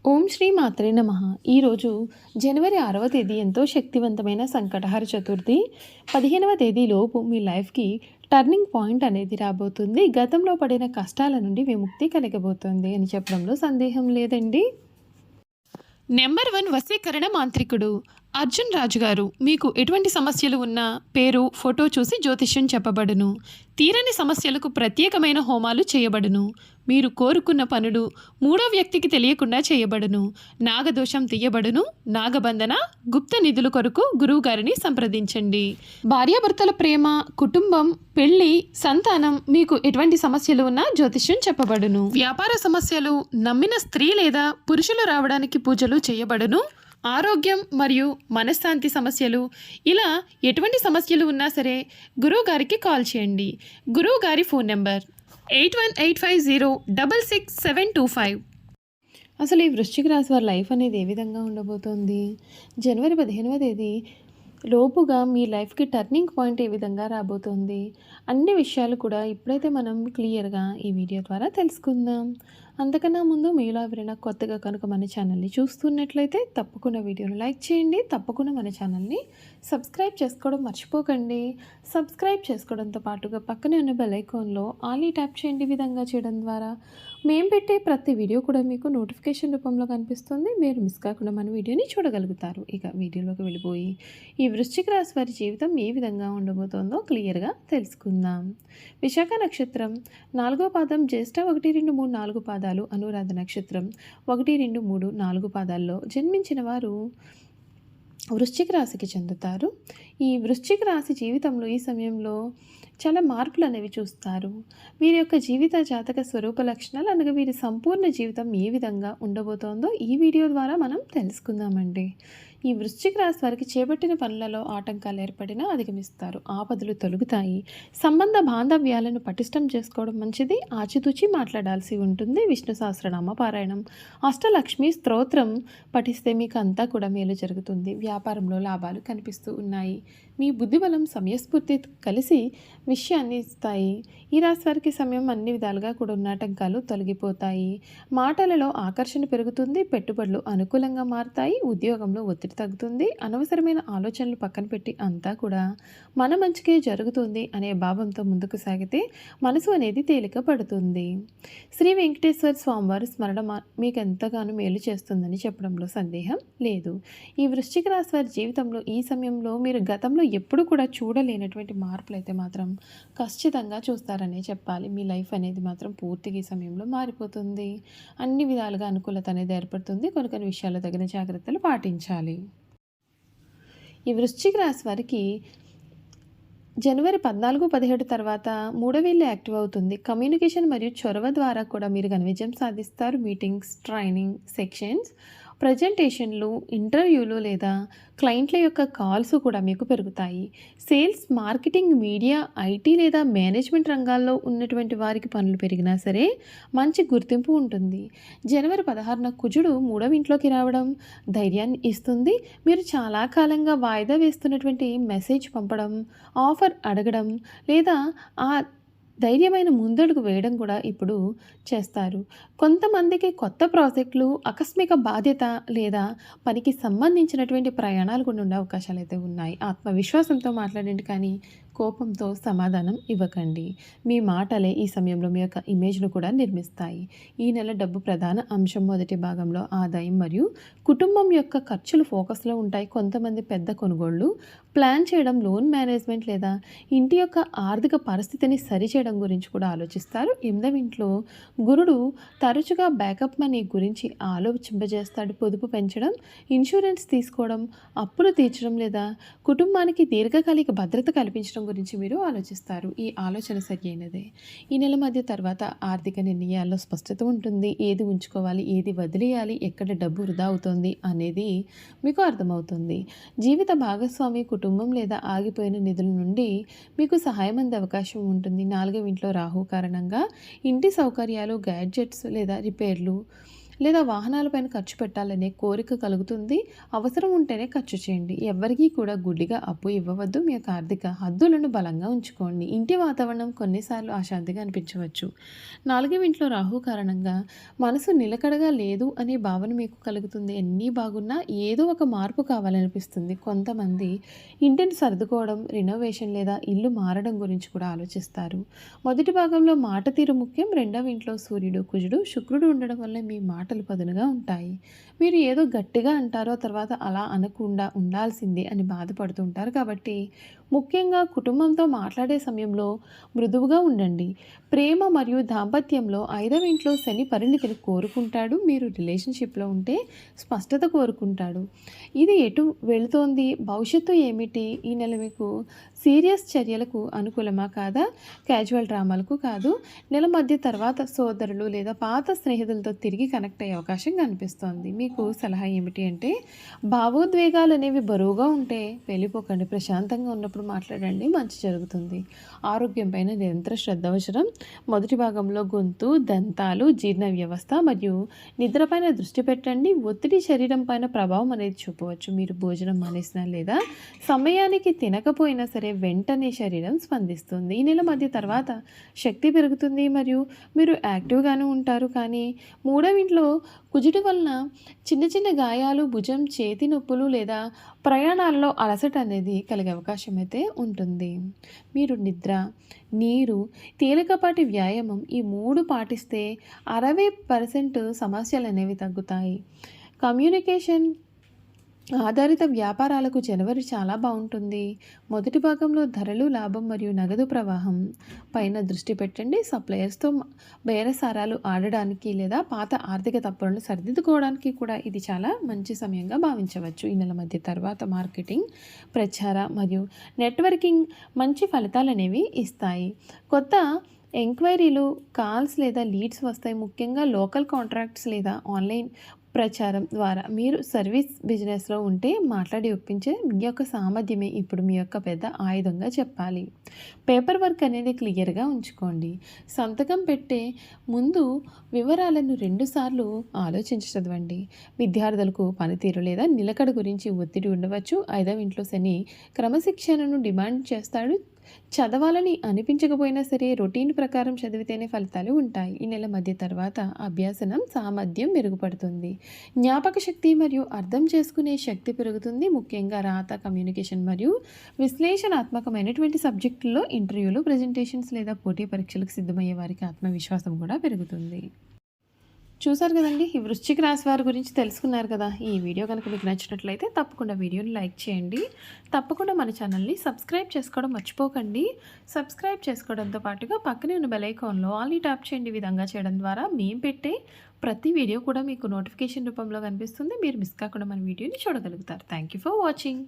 ఓం శ్రీ మాత్రే నమః. ఈరోజు జనవరి 6వ తేదీ ఎంతో శక్తివంతమైన సంకటహర చతుర్థి. 15వ తేదీలోపు మీ లైఫ్కి టర్నింగ్ పాయింట్ అనేది రాబోతుంది. గతంలో పడిన కష్టాల నుండి విముక్తి కలగబోతుంది అని చెప్పడంలో సందేహం లేదండి. నెంబర్ 1 వశీకరణ మాంత్రికుడు అర్జున్ రాజు గారు. మీకు ఎటువంటి సమస్యలు ఉన్నా పేరు, ఫోటో చూసి జ్యోతిష్యం చెప్పబడును. తీరని సమస్యలకు ప్రత్యేకమైన హోమాలు చేయబడును. మీరు కోరుకున్న పనులు మూడో వ్యక్తికి తెలియకుండా చేయబడును. నాగదోషం తీయబడును. నాగబంధన, గుప్త నిధుల కొరకు గురువుగారిని సంప్రదించండి. భార్యాభర్తల ప్రేమ, కుటుంబం, పెళ్లి, సంతానం, మీకు ఎటువంటి సమస్యలు ఉన్నా జ్యోతిష్యం చెప్పబడును. వ్యాపార సమస్యలు, నమ్మిన స్త్రీ లేదా పురుషులు రావడానికి పూజలు చేయబడును. ఆరోగ్యం మరియు మనశ్శాంతి సమస్యలు, ఇలా ఎటువంటి సమస్యలు ఉన్నా సరే గురువు గారికి కాల్ చేయండి. గురువు గారి ఫోన్ నెంబర్ 8185066725. అసలు ఈ వృశ్చిక రాశి వారి లైఫ్ అనేది ఏ విధంగా ఉండబోతోంది? జనవరి 15వ తేదీ లోపుగా మీ లైఫ్కి టర్నింగ్ పాయింట్ ఏ విధంగా రాబోతోంది? అన్ని విషయాలు కూడా ఇప్పుడైతే మనం క్లియర్గా ఈ వీడియో ద్వారా తెలుసుకుందాం. అంతకన్నా ముందు మీలో ఎవరైనా కొత్తగా కనుక మన ఛానల్ని చూస్తున్నట్లయితే తప్పకుండా వీడియోని లైక్ చేయండి. తప్పకుండా మన ఛానల్ని సబ్స్క్రైబ్ చేసుకోవడం మర్చిపోకండి. సబ్స్క్రైబ్ చేసుకోవడంతో పాటుగా పక్కనే ఉన్న బెల్ ఐకాన్లో ఆల్ ట్యాప్ చేయండి. ఈ విధంగా చేయడం ద్వారా మేము పెట్టే ప్రతి వీడియో కూడా మీకు నోటిఫికేషన్ రూపంలో కనిపిస్తుంది. మీరు మిస్ కాకుండా మన వీడియోని చూడగలుగుతారు. ఇక వీడియోలోకి వెళ్ళిపోయి ఈ వృశ్చిక రాశి వారి జీవితం ఏ విధంగా ఉండబోతోందో క్లియర్గా తెలుసుకుందాం. విశాఖ నక్షత్రం 4వ పాదం, జ్యేష్ఠ 1, 2, 3, 4 పాదాలు, అనురాధ నక్షత్రం 1, 2, 3, 4 పాదాల్లో జన్మించిన వారు వృశ్చిక రాశికి చెందుతారు. ఈ వృశ్చిక రాశి జీవితంలో ఈ సమయంలో చాలా మార్పులు అనేవి చూస్తారు. వీరి యొక్క జీవిత జాతక స్వరూప లక్షణాలు అనగా వీరి సంపూర్ణ జీవితం ఏ విధంగా ఉండబోతోందో ఈ వీడియో ద్వారా మనం తెలుసుకుందామండి. ఈ వృశ్చిక రాశి వారికి చేపట్టిన పనులలో ఆటంకాలు ఏర్పడినా అధిగమిస్తారు. ఆపదలు తొలగుతాయి. సంబంధ బాంధవ్యాలను పటిష్టం చేసుకోవడం మంచిది. ఆచితూచి మాట్లాడాల్సి ఉంటుంది. విష్ణు సహస్రనామ పారాయణం, అష్టలక్ష్మి స్తోత్రం పఠిస్తే మీకు అంతా కూడా మేలు జరుగుతుంది. వ్యాపారంలో లాభాలు కనిపిస్తూ ఉన్నాయి. మీ బుద్ధిబలం, సమయస్ఫూర్తి కలిసి విషయాన్ని ఇస్తాయి. ఈ రాశి వారికి సమయం అన్ని విధాలుగా కూడా ఉన్న ఆటంకాలు తొలగిపోతాయి. మాటలలో ఆకర్షణ పెరుగుతుంది. పెట్టుబడులు అనుకూలంగా మారుతాయి. ఉద్యోగంలో ఒత్తిడి తగ్గుతుంది. అనవసరమైన ఆలోచనలు పక్కన పెట్టి అంతా కూడా మన మంచికే జరుగుతుంది అనే భావంతో ముందుకు సాగితే మనసు అనేది తేలిక పడుతుంది. శ్రీ వెంకటేశ్వర స్వామివారి స్మరణ మీకు ఎంతగానో మేలు చేస్తుందని చెప్పడంలో సందేహం లేదు. ఈ వృశ్చిక రాశి వారి జీవితంలో ఈ సమయంలో మీరు గతంలో ఎప్పుడు కూడా చూడలేనటువంటి మార్పులు అయితే మాత్రం ఖచ్చితంగా చూస్తారనే చెప్పాలి. మీ లైఫ్ అనేది మాత్రం పూర్తిగా ఈ సమయంలో మారిపోతుంది. అన్ని విధాలుగా అనుకూలత అనేది ఏర్పడుతుంది. కొన్ని విషయాల్లో తగిన జాగ్రత్తలు పాటించాలి. ఈ వృశ్చిక రాశి వారికి జనవరి 14, 17 తర్వాత మూడో వేలు యాక్టివ్ అవుతుంది. కమ్యూనికేషన్ మరియు చొరవ ద్వారా కూడా మీరు ఘన విజయం సాధిస్తారు. మీటింగ్స్, ట్రైనింగ్ సెక్షన్స్, ప్రజెంటేషన్లు, ఇంటర్వ్యూలు లేదా క్లయింట్ల యొక్క కాల్స్ కూడా మీకు పెరుగుతాయి. సేల్స్, మార్కెటింగ్, మీడియా, ఐటీ లేదా మేనేజ్మెంట్ రంగాల్లో ఉన్నటువంటి వారికి పనులు పెరిగినా సరే మంచి గుర్తింపు ఉంటుంది. జనవరి 16న కుజుడు 3వ ఇంట్లోకి రావడం ధైర్యాన్ని ఇస్తుంది. మీరు చాలా కాలంగా వాయిదా వేస్తున్నటువంటి మెసేజ్ పంపడం, ఆఫర్ అడగడం లేదా ఆ ధైర్యమైన ముందడుగు వేయడం కూడా ఇప్పుడు చేస్తారు. కొంతమందికి కొత్త ప్రాజెక్టులు, ఆకస్మిక బాధ్యత లేదా పనికి సంబంధించినటువంటి ప్రయాణాలు కూడా ఉండే అవకాశాలు అయితే ఉన్నాయి. ఆత్మవిశ్వాసంతో మాట్లాడండి, కానీ కోపంతో సమాధానం ఇవ్వకండి. మీ మాటలే ఈ సమయంలో మీ యొక్క ఇమేజ్ను కూడా నిర్మిస్తాయి. ఈ నెల డబ్బు ప్రధాన అంశం. మొదటి భాగంలో ఆదాయం మరియు కుటుంబం యొక్క ఖర్చులు ఫోకస్లో ఉంటాయి. కొంతమంది పెద్ద కొనుగోళ్లు ప్లాన్ చేయడం, లోన్ మేనేజ్మెంట్ లేదా ఇంటి యొక్క ఆర్థిక పరిస్థితిని సరిచేయడం గురించి కూడా ఆలోచిస్తారు. 8వ ఇంట్లో గురుడు తరచుగా బ్యాకప్ మనీ గురించి ఆలోచింపజేస్తాడు. పొదుపు పెంచడం, ఇన్సూరెన్స్ తీసుకోవడం, అప్పులు తీర్చడం లేదా కుటుంబానికి దీర్ఘకాలిక భద్రత కల్పించడం గురించి మీరు ఆలోచిస్తారు. ఈ ఆలోచన సరైనదే. ఈ నెల మధ్య తర్వాత ఆర్థిక నిర్ణయాల్లో స్పష్టత ఉంటుంది. ఏది ఉంచుకోవాలి, ఏది వదిలేయాలి, ఎక్కడ డబ్బు వృధా అవుతుంది అనేది మీకు అర్థమవుతుంది. జీవిత భాగస్వామి, కుటుంబం లేదా ఆగిపోయిన నిధుల నుండి మీకు సహాయం అందే అవకాశం ఉంటుంది. 4వ ఇంట్లో రాహు కారణంగా ఇంటి సౌకర్యాలు, గ్యాడ్జెట్స్ లేదా రిపేర్లు లేదా వాహనాలపైన ఖర్చు పెట్టాలనే కోరిక కలుగుతుంది. అవసరం ఉంటేనే ఖర్చు చేయండి. ఎవ్వరికీ కూడా గుడ్డిగా అప్పు ఇవ్వవద్దు. మీ యొక్క ఆర్థిక హద్దులను బలంగా ఉంచుకోండి. ఇంటి వాతావరణం కొన్నిసార్లు అశాంతిగా అనిపించవచ్చు. 4వ ఇంట్లో రాహు కారణంగా మనసు నిలకడగా లేదు అనే భావన మీకు కలుగుతుంది. ఎన్ని బాగున్నా ఏదో ఒక మార్పు కావాలనిపిస్తుంది. కొంతమంది ఇంటిని సర్దుకోవడం, రినోవేషన్ లేదా ఇల్లు మారడం గురించి కూడా ఆలోచిస్తారు. మొదటి భాగంలో మాట తీరు ముఖ్యం. 2వ ఇంట్లో సూర్యుడు, కుజుడు, శుక్రుడు ఉండడం వల్ల మీ మాటలు పదునుగా ఉంటాయి. మీరు ఏదో గట్టిగా అంటారో తర్వాత అలా అనకుండా ఉండాల్సిందే అని బాధపడుతూ ఉంటారు. కాబట్టి ముఖ్యంగా కుటుంబంతో మాట్లాడే సమయంలో మృదువుగా ఉండండి. ప్రేమ మరియు దాంపత్యంలో 5వ ఇంట్లో శని పరిణితిని కోరుకుంటాడు. మీరు రిలేషన్షిప్లో ఉంటే స్పష్టత కోరుకుంటాడు. ఇది ఎటు వెళుతోంది, భవిష్యత్తు ఏమిటి, ఈ నెల మీకు సీరియస్ చర్యలకు అనుకూలమా కాదా, క్యాజువల్ డ్రామాలకు కాదు. నెల మధ్య తర్వాత సోదరులు లేదా పాత స్నేహితులతో తిరిగి కనెక్ట్ అయ్యే అవకాశం కనిపిస్తోంది. మీకు సలహా ఏమిటి అంటే, భావోద్వేగాలు అనేవి బరువుగా ఉంటే వెళ్ళిపోకండి. ప్రశాంతంగా ఉన్నప్పుడు మాట్లాడండి, మంచి జరుగుతుంది. ఆరోగ్యం పైన నిరంతర శ్రద్ధ అవసరం. మొదటి భాగంలో గొంతు, దంతాలు, జీర్ణ వ్యవస్థ మరియు నిద్రపైన దృష్టి పెట్టండి. ఒత్తిడి శరీరం పైన ప్రభావం అనేది చూపవచ్చు. మీరు భోజనం మానేసినా లేదా సమయానికి తినకపోయినా సరే వెంటనే శరీరం స్పందిస్తుంది. ఈ నెల మధ్య తర్వాత శక్తి పెరుగుతుంది మరియు మీరు యాక్టివ్గానే ఉంటారు. కానీ 3వ ఇంట్లో కుజుడి వలన చిన్న చిన్న గాయాలు, భుజం, చేతి నొప్పులు లేదా ప్రయాణాల్లో అలసట అనేది కలిగే అవకాశం అయితే ఉంటుంది. మీరు నిద్ర, నీరు, తేలికపాటి వ్యాయామం ఈ 3 పాటిస్తే 60% సమస్యలు అనేవి తగ్గుతాయి. కమ్యూనికేషన్ ఆధారిత వ్యాపారాలకు జనవరి చాలా బాగుంటుంది. మొదటి భాగంలో ధరలు, లాభం మరియు నగదు ప్రవాహం పైన దృష్టి పెట్టండి. సప్లయర్స్తో బేరసారాలు ఆడడానికి లేదా పాత ఆర్థిక తప్పులను సరిదిద్దుకోవడానికి కూడా ఇది చాలా మంచి సమయంగా భావించవచ్చు. ఈ నెల మధ్య తర్వాత మార్కెటింగ్, ప్రచార మరియు నెట్వర్కింగ్ మంచి ఫలితాలు అనేవి ఇస్తాయి. కొత్త ఎంక్వైరీలు, కాల్స్ లేదా లీడ్స్ వస్తాయి. ముఖ్యంగా లోకల్ కాంట్రాక్ట్స్ లేదా ఆన్లైన్ ప్రచారం ద్వారా. మీరు సర్వీస్ బిజినెస్లో ఉంటే మాట్లాడి ఒప్పించే మీ యొక్క సామర్థ్యమే ఇప్పుడు మీ యొక్క పెద్ద ఆయుధంగా చెప్పాలి. పేపర్ వర్క్ అనేది క్లియర్గా ఉంచుకోండి. సంతకం పెట్టే ముందు వివరాలను 2 సార్లు ఆలోచించి చదవండి. విద్యార్థులకు పనితీరు లేదా నిలకడ గురించి ఒత్తిడి ఉండవచ్చు. 5వ ఇంట్లో శని క్రమశిక్షణను డిమాండ్ చేస్తాడు. చదవాలని అనిపించకపోయినా సరే రొటీన్ ప్రకారం చదివితేనే ఫలితాలు ఉంటాయి. ఈ నెల మధ్య తర్వాత అభ్యాసనం సామర్థ్యం మెరుగుపడుతుంది. జ్ఞాపక శక్తి మరియు అర్థం చేసుకునే శక్తి పెరుగుతుంది. ముఖ్యంగా రాత, కమ్యూనికేషన్ మరియు విశ్లేషణాత్మకమైనటువంటి సబ్జెక్టుల్లో ఇంటర్వ్యూలు, ప్రెజెంటేషన్స్ లేదా పోటీ పరీక్షలకు సిద్ధమయ్యే వారికి ఆత్మవిశ్వాసం కూడా పెరుగుతుంది. చూసారు కదండి, ఈ వృశ్చిక రాశి వారి గురించి తెలుసుకున్నారు కదా. ఈ వీడియో కనుక మీకు నచ్చినట్లయితే తప్పకుండా వీడియోని లైక్ చేయండి. తప్పకుండా మన ఛానల్ని సబ్స్క్రైబ్ చేసుకోవడం మర్చిపోకండి. సబ్స్క్రైబ్ చేసుకోవడంతో పాటుగా పక్కనే ఉన్న బెల్ ఐకాన్లో ఆల్ని ట్యాప్ చేయండి. ఈ విధంగా చేయడం ద్వారా మేము పెట్టే ప్రతి వీడియో కూడా మీకు నోటిఫికేషన్ రూపంలో కనిపిస్తుంది. మీరు మిస్ కాకుండా మన వీడియోని చూడగలుగుతారు. Thank you for watching.